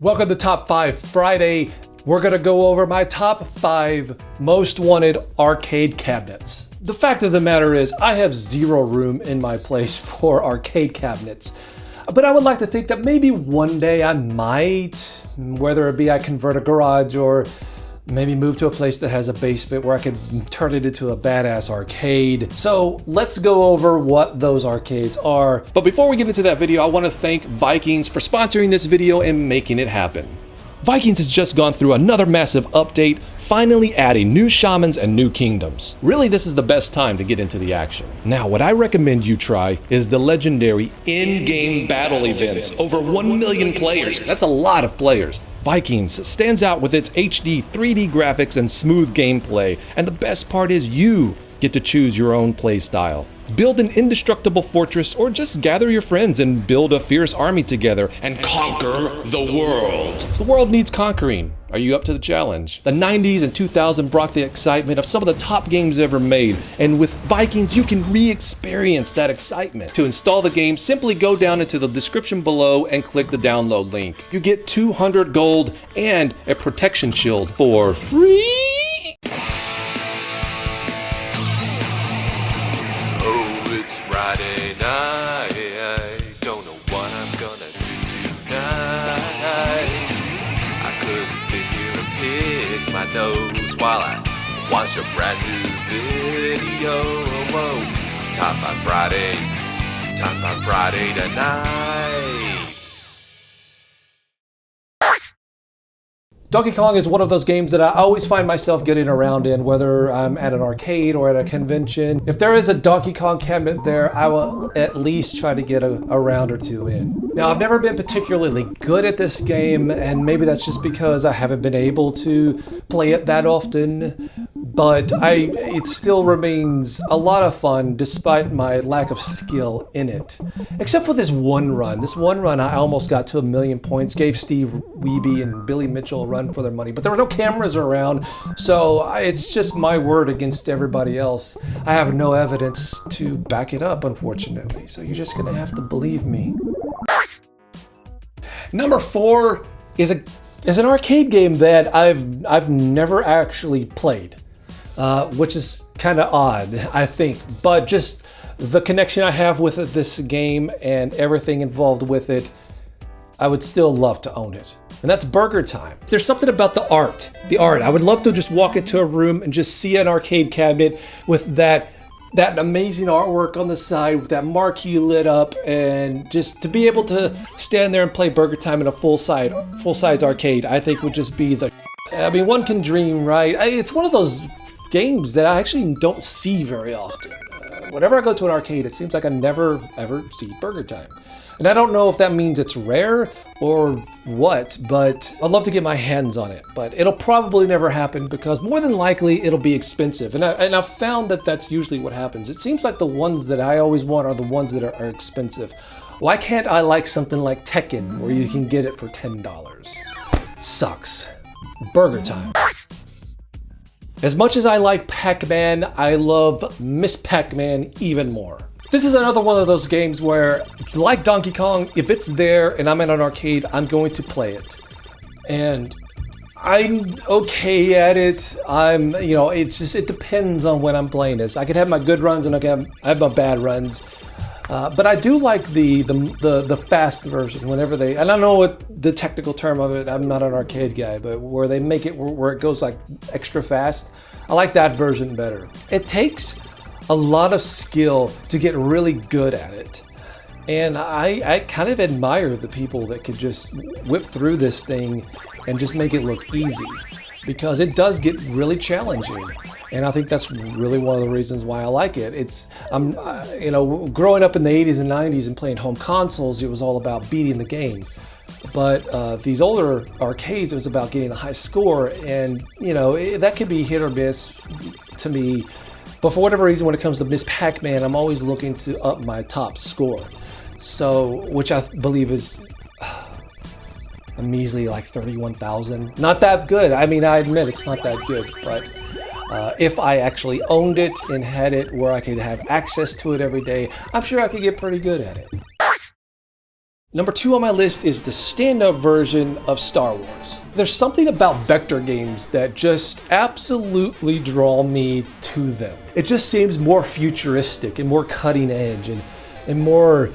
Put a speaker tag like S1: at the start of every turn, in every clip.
S1: Welcome to Top 5 Friday. We're gonna go over my top 5 most wanted arcade cabinets. The fact of the matter is I have zero room in my place for arcade cabinets. But I would like to think that maybe one day I might, whether it be I convert a garage or maybe move to a place that has a basement where I could turn it into a badass arcade. So let's go over what those arcades are. But before we get into that video, I want to thank Vikings for sponsoring this video and making it happen. Vikings has just gone through another massive update, finally adding new shamans and new kingdoms. Really, this is the best time to get into the action. Now, what I recommend you try is the legendary in-game battle events. Over 1 million players. That's a lot of players. Vikings stands out with its HD 3D graphics and smooth gameplay, and the best part is you get to choose your own play style. Build an indestructible fortress or just gather your friends and build a fierce army together and conquer the world. The world needs conquering. Are you up to the challenge? The 90s and 2000s brought the excitement of some of the top games ever made, and with Vikings you can re-experience that excitement. To install the game, simply go down into the description below and click the download link. You get 200 gold and a protection shield for free.
S2: It's Friday night, don't know what I'm gonna do tonight. I could sit here and pick my nose while I watch a brand new video. Whoa, Top 5 Friday tonight.
S1: Donkey Kong is one of those games that I always find myself getting around in, whether I'm at an arcade or at a convention. If there is a Donkey Kong cabinet there, I will at least try to get a round or two in. Now, I've never been particularly good at this game, and maybe that's just because I haven't been able to play it that often, but it still remains a lot of fun despite my lack of skill in it. Except for this one run. This one run I almost got to 1,000,000 points, gave Steve Wiebe and Billy Mitchell a run for their money, but there were no cameras around, so it's just my word against everybody else. I have no evidence to back it up, unfortunately, so you're just gonna have to believe me. Number 4 is an arcade game that I've never actually played, which is kind of odd, I think, but just the connection I have with this game and everything involved with it, I would still love to own it. And that's Burger Time. There's something about the art. I would love to just walk into a room and just see an arcade cabinet with that amazing artwork on the side, with that marquee lit up, and just to be able to stand there and play Burger Time in a full-size arcade, I think would just be the... I mean, one can dream, right? It's one of those games that I actually don't see very often. Whenever I go to an arcade, it seems like I never ever see Burger Time. And I don't know if that means it's rare or what, but I'd love to get my hands on it. But it'll probably never happen because more than likely it'll be expensive. And I've found that that's usually what happens. It seems like the ones that I always want are the ones that are expensive. Why can't I like something like Tekken where you can get it for $10? Sucks. Burger Time. As much as I like Pac-Man, I love Miss Pac-Man even more. This is another one of those games where, like Donkey Kong, if it's there and I'm in an arcade, I'm going to play it. And I'm okay at it. It depends on when I'm playing this. I could have my good runs and I have my bad runs. But I do like the fast version whenever I don't know what the technical term of it, I'm not an arcade guy, but where they make it where it goes like extra fast. I like that version better. It takes a lot of skill to get really good at it. And I kind of admire the people that could just whip through this thing and just make it look easy, because it does get really challenging. And I think that's really one of the reasons why I like it. Growing up in the 80s and 90s and playing home consoles, it was all about beating the game. But these older arcades, it was about getting the high score, and that could be hit or miss to me. But for whatever reason, when it comes to Miss Pac-Man, I'm always looking to up my top score. So, which I believe is a measly like 31,000. Not that good. I mean, I admit it's not that good, but if I actually owned it and had it where I could have access to it every day, I'm sure I could get pretty good at it. Number 2 on my list is the stand-up version of Star Wars. There's something about vector games that just absolutely draw me to them. It just seems more futuristic and more cutting edge and more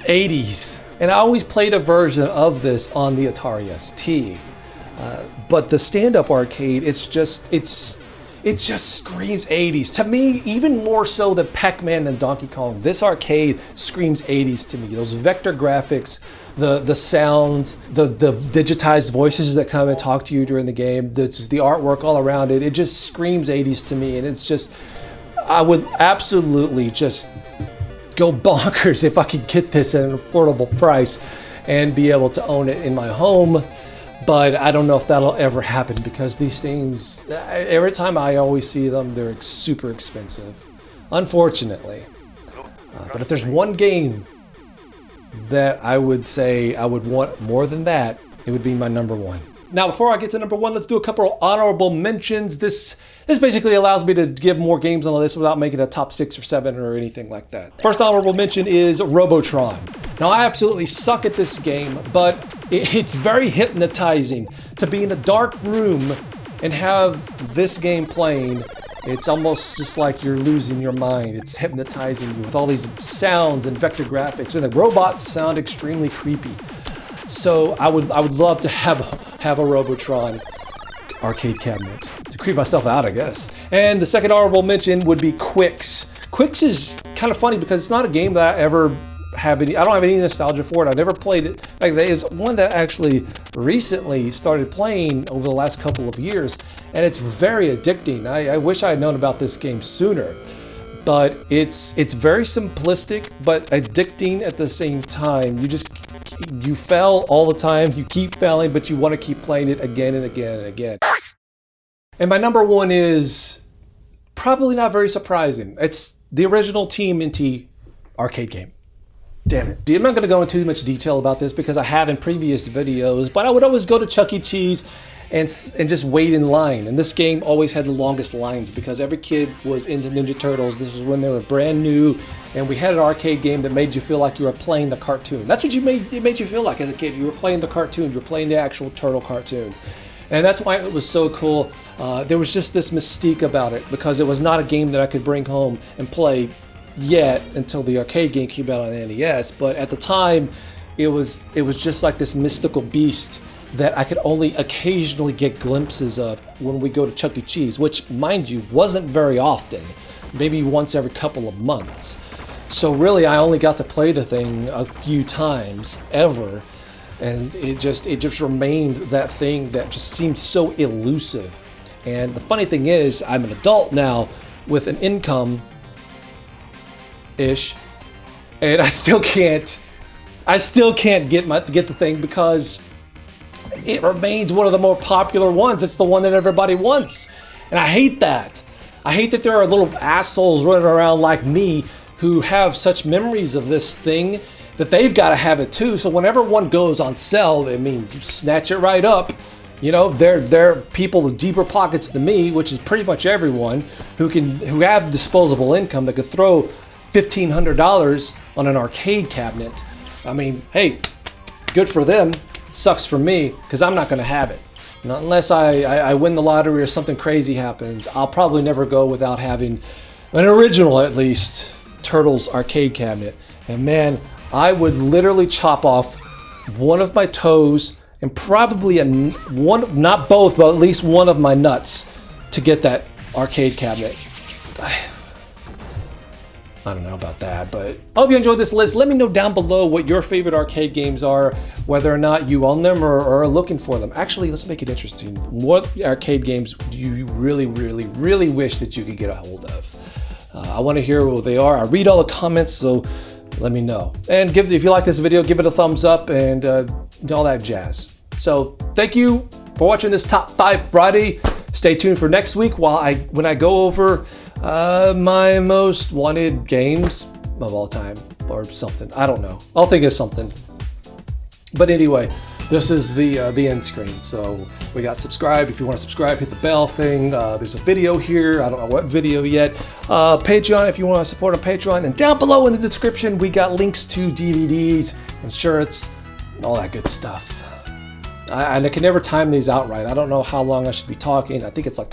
S1: 80s. And I always played a version of this on the Atari ST. But the stand-up arcade, it just screams 80s. To me, even more so than PacMan and Donkey Kong, this arcade screams 80s to me. Those vector graphics, the sound, the digitized voices that come and talk to you during the game, the artwork all around it, it just screams 80s to me. And it's just, I would absolutely just go bonkers if I could get this at an affordable price and be able to own it in my home. But I don't know if that'll ever happen because these things, every time I always see them, they're super expensive, unfortunately. But if there's one game that I would say I would want more than that, it would be my number 1. Now, before I get to number 1, let's do a couple of honorable mentions. This basically allows me to give more games on the list without making a top 6 or 7 or anything like that. First honorable mention is Robotron. Now, I absolutely suck at this game, but it's very hypnotizing to be in a dark room and have this game playing. It's almost just like you're losing your mind. It's hypnotizing you with all these sounds and vector graphics, and the robots sound extremely creepy. So I would love to have a Robotron arcade cabinet to creep myself out, I guess. And the second honorable mention would be Quicks. Quicks is kind of funny because it's not a game that I ever have I don't have any nostalgia for it. I never played it back then. It's one that I actually recently started playing over the last couple of years, and it's very addicting. I wish I had known about this game sooner. But it's very simplistic, but addicting at the same time. You fail all the time, you keep failing, but you want to keep playing it again and again and again. And my number 1 is probably not very surprising. It's the original TMNT arcade game. Damn it. I'm not going to go into too much detail about this because I have in previous videos, but I would always go to Chuck E. Cheese and just wait in line. And this game always had the longest lines because every kid was into Ninja Turtles. This was when they were brand new, and we had an arcade game that made you feel like you were playing the cartoon. That's what it made you feel like as a kid. You were playing the cartoon. You were playing the actual turtle cartoon. And that's why it was so cool. There was just this mystique about it because it was not a game that I could bring home and play yet until the arcade game came out on NES. But at the time, it was just like this mystical beast that I could only occasionally get glimpses of when we go to Chuck E. Cheese, which, mind you, wasn't very often, maybe once every couple of months. So really, I only got to play the thing a few times ever, and it just remained that thing that just seemed so elusive. And the funny thing is, I'm an adult now with an income-ish, and I still can't get the thing because it remains one of the more popular ones. It's the one that everybody wants. And I hate that. I hate that there are little assholes running around like me who have such memories of this thing that they've got to have it too. So whenever one goes on sale, you snatch it right up. You know, they're people with deeper pockets than me, which is pretty much everyone who have disposable income that could throw $1,500 on an arcade cabinet. I mean, hey, good for them. Sucks for me because I'm not going to have it. Not unless I win the lottery or something crazy happens. I'll probably never go without having an original, at least, Turtles arcade cabinet. And man, I would literally chop off one of my toes and probably not both, but at least one of my nuts to get that arcade cabinet. I don't know about that, but I hope you enjoyed this list. Let me know down below what your favorite arcade games are, whether or not you own them or are looking for them. Actually, let's make it interesting. What arcade games do you really, really, really wish that you could get a hold of? I want to hear what they are. I read all the comments, so let me know. And if you like this video, give it a thumbs up and all that jazz. So thank you for watching this Top 5 Friday. Stay tuned for next week when I go over my most wanted games of all time or something. I don't know. I'll think of something. But anyway, this is the end screen. So we got subscribe. If you want to subscribe, hit the bell thing. There's a video here. I don't know what video yet. Patreon if you want to support on Patreon. And down below in the description, we got links to DVDs and shirts and all that good stuff. And I can never time these out right. I don't know how long I should be talking. I think it's like